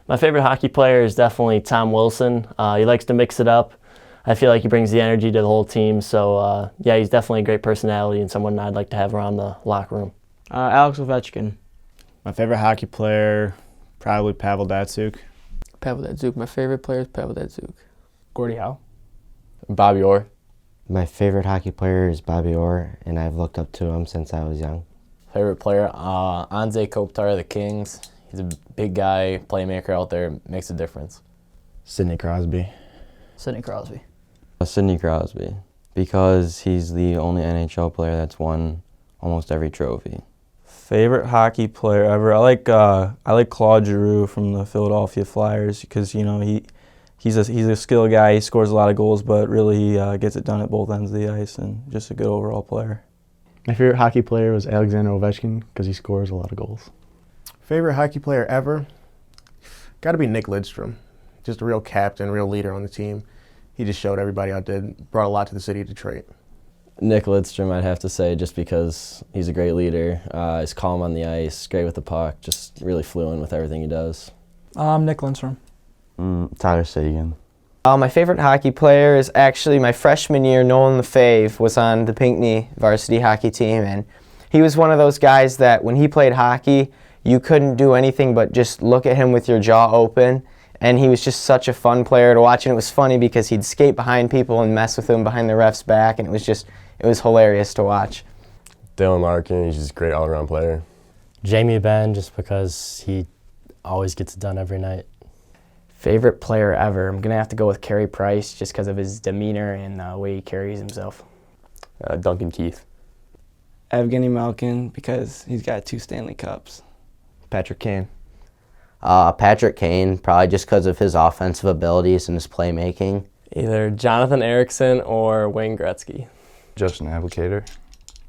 My favorite hockey player is definitely Tom Wilson. He likes to mix it up. I feel like he brings the energy to the whole team. So, yeah, he's definitely a great personality and someone I'd like to have around the locker room. Alex Ovechkin. My favorite hockey player, probably Pavel Datsyuk. Pavel Datsyuk. My favorite player is Pavel Datsyuk. Gordie Howe. Bobby Orr. My favorite hockey player is Bobby Orr, and I've looked up to him since I was young. Favorite player, Anze Kopitar of the Kings. He's a big guy, playmaker out there, makes a difference. Sidney Crosby. Sidney Crosby. Sidney Crosby, because he's the only NHL player that's won almost every trophy. Favorite hockey player ever? I like Claude Giroux from the Philadelphia Flyers because he's a skilled guy. He scores a lot of goals, but really he gets it done at both ends of the ice, and just a good overall player. My favorite hockey player was Alexander Ovechkin because he scores a lot of goals. Favorite hockey player ever? Got to be Nick Lidstrom. Just a real captain, real leader on the team. He just showed everybody out there, brought a lot to the city of Detroit. Nick Lidstrom, I'd have to say, just because he's a great leader. He's calm on the ice, great with the puck, just really fluent with everything he does. Nick Lindstrom. Tyler Seguin. My favorite hockey player is actually my freshman year. Nolan Lefebvre was on the Pinckney varsity hockey team, and he was one of those guys that when he played hockey, you couldn't do anything but just look at him with your jaw open, and he was just such a fun player to watch, and it was funny because he'd skate behind people and mess with them behind the ref's back, and it was hilarious to watch. Dylan Larkin, he's just a great all-around player. Jamie Benn, just because he always gets it done every night. Favorite player ever? I'm going to have to go with Carey Price just because of his demeanor and the way he carries himself. Duncan Keith. Evgeny Malkin, because he's got 2 Stanley Cups. Patrick Kane. Patrick Kane, probably just because of his offensive abilities and his playmaking. Either Jonathan Ericsson or Wayne Gretzky. Justin Applicator.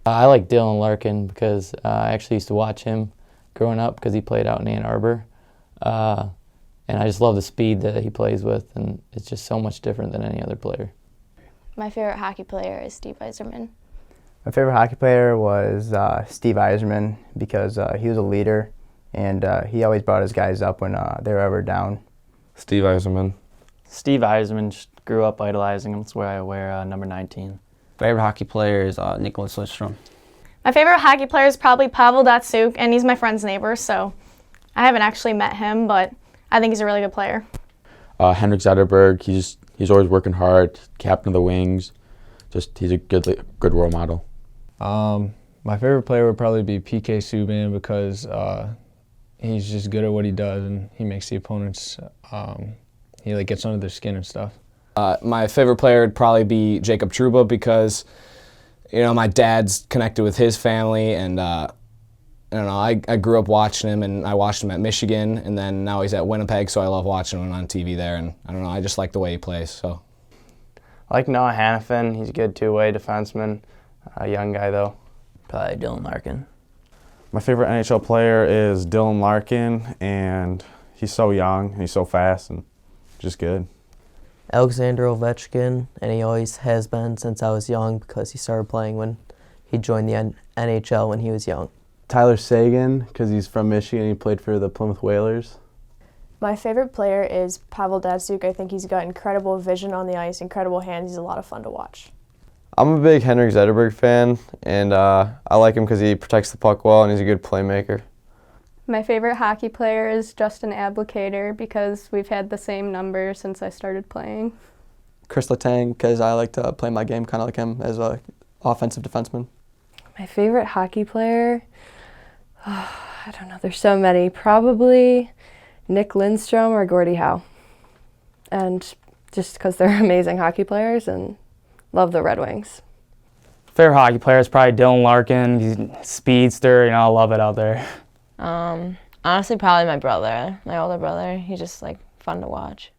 I like Dylan Larkin because I actually used to watch him growing up because he played out in Ann Arbor. And I just love the speed that he plays with, and it's just so much different than any other player. My favorite hockey player is Steve Yzerman. My favorite hockey player was Steve Yzerman because he was a leader, and he always brought his guys up when they were ever down. Steve Yzerman. Steve Yzerman, just grew up idolizing him. That's why I wear number 19. Favorite hockey player is Nicholas Lidstrom. My favorite hockey player is probably Pavel Datsyuk, and he's my friend's neighbor, so I haven't actually met him, but I think he's a really good player. Henrik Zetterberg, he's always working hard, captain of the Wings. He's a good role model. My favorite player would probably be PK Subban because he's just good at what he does, and he makes the opponents, he gets under their skin and stuff. My favorite player would probably be Jacob Trouba because, my dad's connected with his family, and I don't know, I grew up watching him, and I watched him at Michigan, and then now he's at Winnipeg, so I love watching him on TV there, and I don't know, I just like the way he plays. So, I like Noah Hannafin. He's a good two-way defenseman. A young guy, though. Probably Dylan Larkin. My favorite NHL player is Dylan Larkin, and he's so young, and he's so fast, and just good. Alexander Ovechkin, and he always has been since I was young because he started playing when he joined the NHL when he was young. Tyler Seguin, because he's from Michigan. He played for the Plymouth Whalers. My favorite player is Pavel Datsyuk. I think he's got incredible vision on the ice, incredible hands. He's a lot of fun to watch. I'm a big Henrik Zetterberg fan, and I like him because he protects the puck well and he's a good playmaker. My favorite hockey player is Justin Applicator because we've had the same number since I started playing. Chris Letang, because I like to play my game kind of like him as an offensive defenseman. My favorite hockey player? I don't know, there's so many. Probably Nick Lindstrom or Gordie Howe. And just because they're amazing hockey players and love the Red Wings. Favorite hockey player is probably Dylan Larkin. He's a speedster, I love it out there. Honestly, probably my brother, my older brother. He's just fun to watch.